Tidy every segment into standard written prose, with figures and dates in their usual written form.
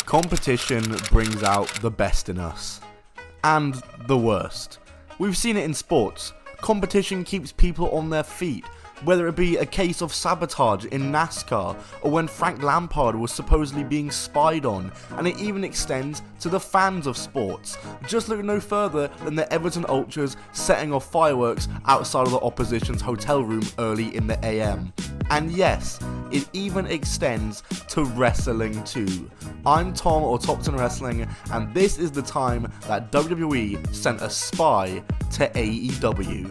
Competition brings out the best in us. And the worst. We've seen it in sports. Competition keeps people on their feet, whether it be a case of sabotage in NASCAR, or when Frank Lampard was supposedly being spied on, and it even extends to the fans of sports. Just look no further than the Everton Ultras setting off fireworks outside of the opposition's hotel room early in the AM. And yes, it even extends to wrestling too. I'm Tom or Top 10 Wrestling, and this is the time that WWE sent a spy to AEW.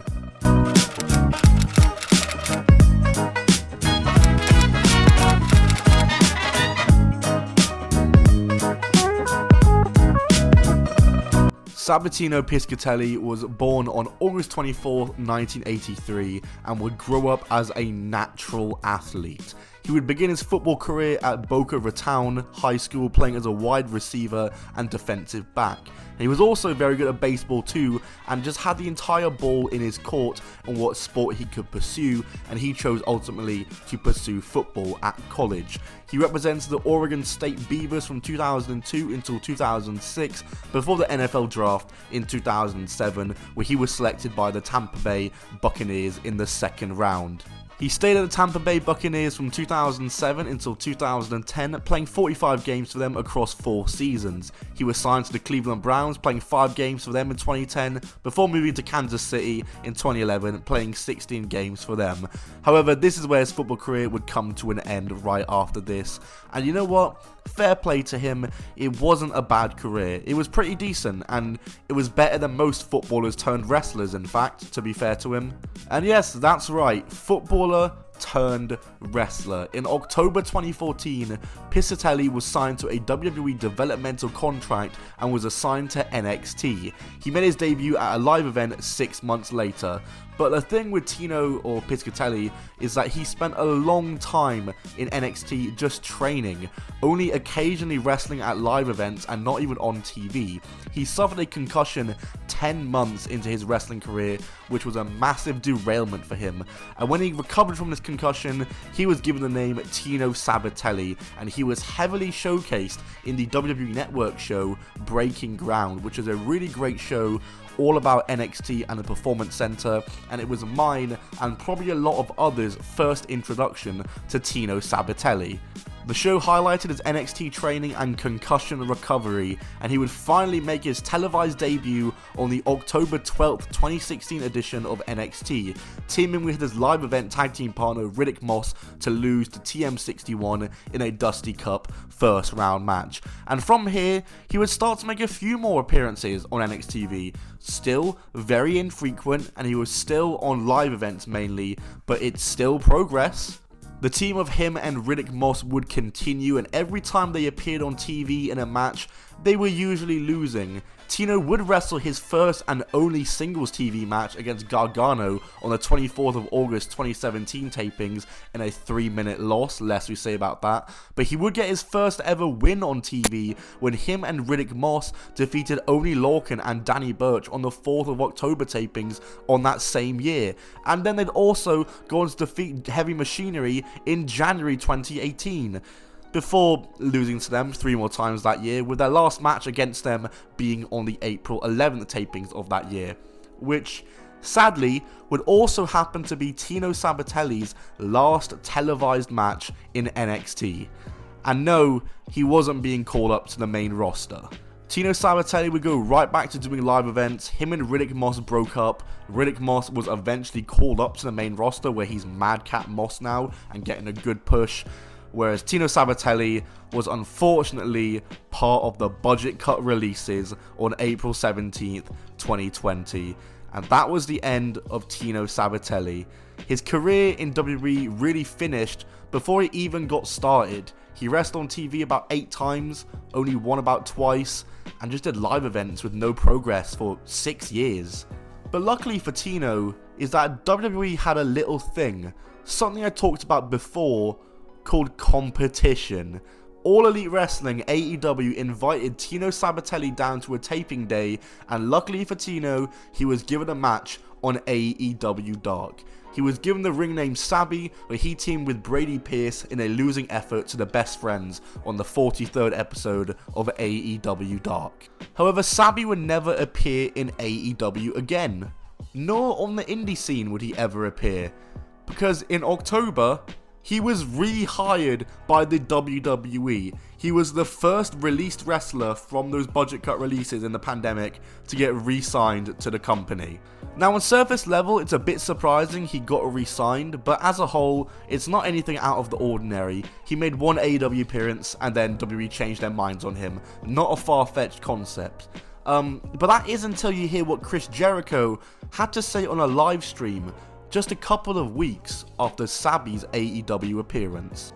Sabatino Piscatelli was born on August 24, 1983, and would grow up as a natural athlete. He would begin his football career at Boca Raton High School, playing as a wide receiver and defensive back. And he was also very good at baseball too, and just had the entire ball in his court on what sport he could pursue, and he chose ultimately to pursue football at college. He represented the Oregon State Beavers from 2002 until 2006, before the NFL draft in 2007, where he was selected by the Tampa Bay Buccaneers in the second round. He stayed at the Tampa Bay Buccaneers from 2007 until 2010, playing 45 games for them across 4 seasons. He was signed to the Cleveland Browns, playing 5 games for them in 2010, before moving to Kansas City in 2011, playing 16 games for them. However, this is where his football career would come to an end right after this. And you know what? Fair play to him, it wasn't a bad career. It was pretty decent, and it was better than most footballers turned wrestlers, in fact, to be fair to him. And yes, that's right, footballer turned wrestler. In October 2014, Piscatelli was signed to a WWE developmental contract and was assigned to NXT. He made his debut at a live event 6 months later. But the thing with Tino or Piscatelli is that he spent a long time in NXT just training, only occasionally wrestling at live events and not even on TV. He suffered a concussion 10 months into his wrestling career, which was a massive derailment for him. And when he recovered from this concussion, he was given the name Tino Sabbatelli, and he was heavily showcased in the WWE Network show Breaking Ground, which is a really great show all about NXT and the Performance Center, and it was mine and probably a lot of others' first introduction to Tino Sabbatelli. The show highlighted his NXT training and concussion recovery, and he would finally make his televised debut on the October 12th, 2016 edition of NXT, teaming with his live event tag team partner Riddick Moss to lose to TM61 in a Dusty Cup first round match. And from here, he would start to make a few more appearances on NXT, still very infrequent, and he was still on live events mainly, but it's still progress. The team of him and Riddick Moss would continue, and every time they appeared on TV in a match, they were usually losing. Tino would wrestle his first and only singles TV match against Gargano on the 24th of August 2017 tapings in a 3-minute loss, less we say about that, but he would get his first ever win on TV when him and Riddick Moss defeated Oney Lorcan and Danny Burch on the 4th of October tapings on that same year, and then they'd also go on to defeat Heavy Machinery in January 2018. Before losing to them 3 more times that year, with their last match against them being on the April 11th tapings of that year, which sadly would also happen to be Tino Sabbatelli's last televised match in NXT. And no, he wasn't being called up to the main roster. Tino Sabbatelli would go right back to doing live events. Him and Riddick Moss broke up. Riddick Moss was eventually called up to the main roster, where he's Madcap Moss now and getting a good push, whereas Tino Sabbatelli was unfortunately part of the budget cut releases on April 17th, 2020. And that was the end of Tino Sabbatelli. His career in WWE really finished before he even got started. He wrestled on TV about 8 times, only won about twice, and just did live events with no progress for 6 years. But luckily for Tino is that WWE had a little thing, something I talked about before, called competition. All Elite Wrestling AEW invited Tino Sabbatelli down to a taping day, and luckily for Tino, he was given a match on AEW Dark. He He was given the ring name Sabi when he teamed with Brady Pierce in a losing effort to the Best Friends on the 43rd episode of AEW Dark. However, Sabi would never appear in AEW again, nor on the indie scene would he ever appear, because in October, he was rehired by the WWE. He was the first released wrestler from those budget cut releases in the pandemic to get re-signed to the company. Now on surface level, it's a bit surprising he got re-signed, but as a whole, it's not anything out of the ordinary. He made one AEW appearance and then WWE changed their minds on him. Not a far-fetched concept. But that is until you hear what Chris Jericho had to say on a live stream just a couple of weeks after Sabi's AEW appearance.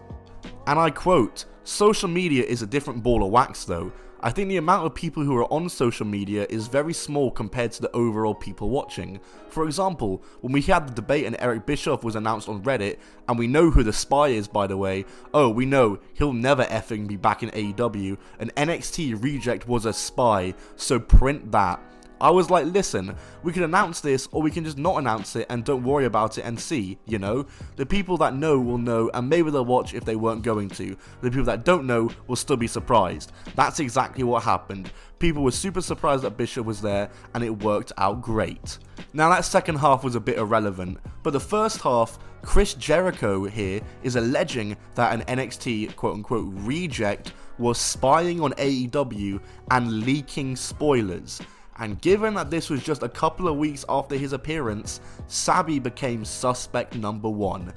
And I quote, "Social media is a different ball of wax though. I think the amount of people who are on social media is very small compared to the overall people watching. For example, when we had the debate and Eric Bischoff was announced on Reddit, and we know who the spy is by the way, we know he'll never effing be back in AEW, an NXT reject was a spy, so print that." I was like, listen, we can announce this or we can just not announce it and don't worry about it and see, you know? The people that know will know and maybe they'll watch if they weren't going to. The people that don't know will still be surprised. That's exactly what happened. People were super surprised that Bishop was there and it worked out great. Now that second half was a bit irrelevant, but the first half, Chris Jericho here is alleging that an NXT quote-unquote reject was spying on AEW and leaking spoilers. And given that this was just a couple of weeks after his appearance, Sabi became suspect number one.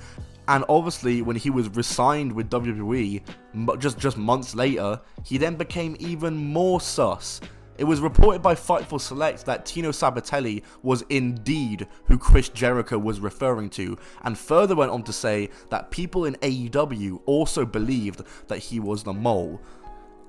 And obviously when he was re-signed with WWE just months later, he then became even more sus. It was reported by Fightful Select that Tino Sabatelli was indeed who Chris Jericho was referring to, and further went on to say that people in AEW also believed that he was the mole.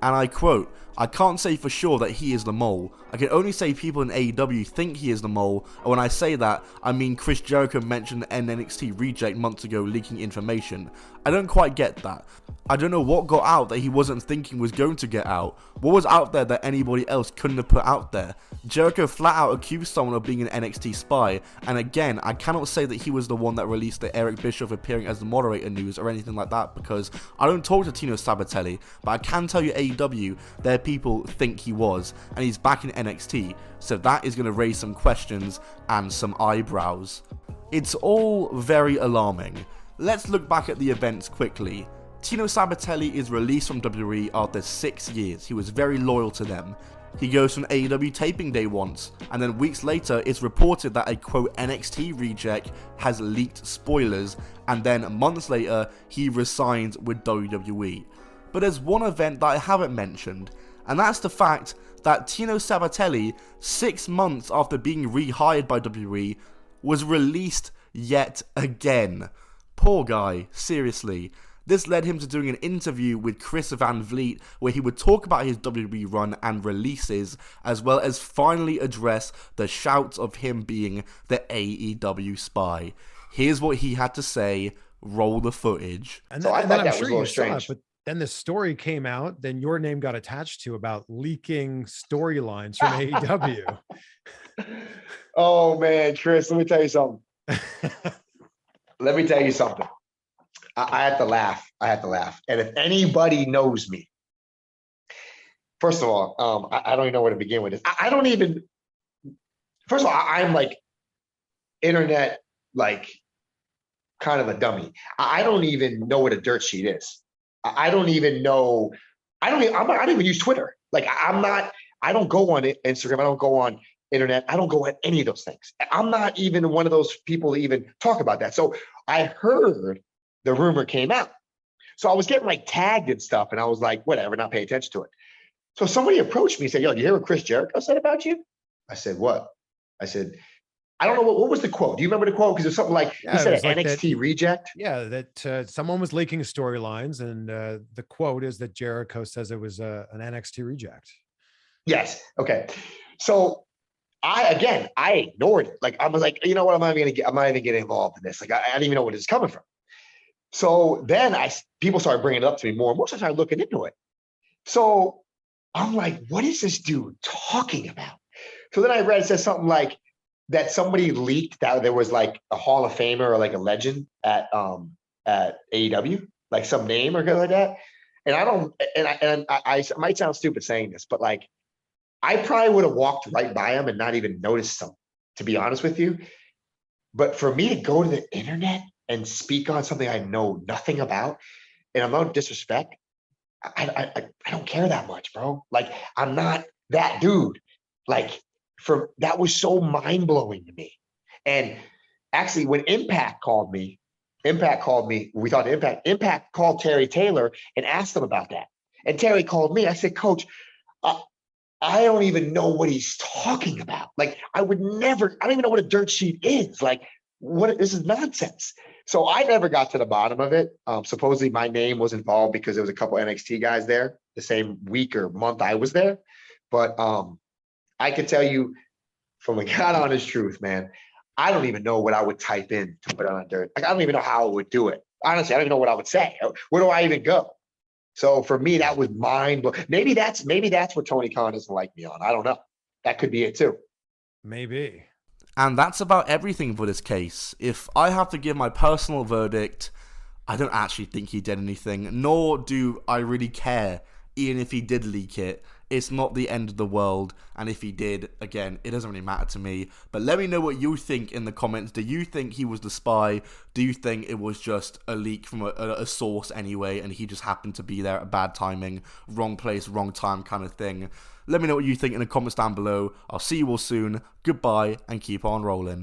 And I quote, "I can't say for sure that he is the mole. I can only say people in AEW think he is the mole, and when I say that, I mean Chris Jericho mentioned an NXT reject months ago leaking information. I don't quite get that. I don't know what got out that he wasn't thinking was going to get out. What was out there that anybody else couldn't have put out there? Jericho flat out accused someone of being an NXT spy, and again, I cannot say that he was the one that released the Eric Bischoff appearing as the moderator news or anything like that, because I don't talk to Tino Sabatelli, but I can tell you AEW, their people think he was, and he's back in NXT, so that is going to raise some questions and some eyebrows. It's all very alarming. Let's look back at the events quickly. Tino Sabatelli is released from WWE after 6 years. He was very loyal to them. He goes to an AEW taping day once, and then weeks later it's reported that a quote NXT reject has leaked spoilers, and then months later he resigns with WWE. But there's one event that I haven't mentioned, and that's the fact that Tino Sabatelli, 6 months after being rehired by WWE, was released yet again. Poor guy, seriously. This led him to doing an interview with Chris Van Vliet where he would talk about his WWE run and releases, as well as finally address the shouts of him being the AEW spy. Here's what he had to say. Roll the footage. And then, I'm sure you saw it, but then the story came out, then your name got attached to about leaking storylines from AEW. Oh man, Chris, let me tell you something. I had to laugh. And if anybody knows me, first of all, I don't even know where to begin with this. I don't even, first of all, I'm like internet, like kind of a dummy. I don't even know what a dirt sheet is. I don't even know. I don't even use Twitter. Like I don't go on Instagram. I don't go on internet. I don't go on any of those things. I'm not even one of those people to even talk about that. So I heard the rumor came out. So I was getting like tagged and stuff. And I was like, whatever, not paying attention to it. So somebody approached me and said, yo, you hear what Chris Jericho said about you? I said, what? I said, I don't know. What was the quote? Do you remember the quote? Because it's something like, he said an NXT reject. Yeah, that someone was leaking storylines. And the quote is that Jericho says it was an NXT reject. Yes. Okay. So I ignored it. Like, I was like, you know what? I'm not even getting involved in this. Like, I didn't even know where this is coming from. So then people started bringing it up to me more and more. So I started looking into it. So I'm like, what is this dude talking about? So then I read, it says something like, that somebody leaked that there was like a Hall of Famer or like a legend at AEW, like some name or something like that. And I might sound stupid saying this, but like I probably would have walked right by him and not even noticed him, to be honest with you. But for me to go to the internet and speak on something I know nothing about, and I'm no disrespect, I don't care that much, bro. Like, I'm not that dude. Like, that was so mind blowing to me. And actually, when Impact called me, we thought Impact called Terry Taylor and asked him about that. And Terry called me. I said, Coach, I don't even know what he's talking about. Like, I don't even know what a dirt sheet is. Like, this is nonsense. So I never got to the bottom of it. Supposedly my name was involved because there was a couple NXT guys there the same week or month I was there. But I can tell you from a God honest truth, man, I don't even know what I would type in to put on dirt. Like, I don't even know how I would do it. Honestly, I don't even know what I would say. Where do I even go? So for me, that was mind-blowing. Maybe that's what Tony Khan doesn't like me on. I don't know. That could be it too. Maybe. And that's about everything for this case. If I have to give my personal verdict, I don't actually think he did anything, nor do I really care, even if he did leak it. It's not the end of the world, and if he did, again, it doesn't really matter to me. But let me know what you think in the comments. Do you think he was the spy? Do you think it was just a leak from a source anyway, and he just happened to be there at bad timing, wrong place, wrong time kind of thing? Let me know what you think in the comments down below. I'll see you all soon. Goodbye, and keep on rolling.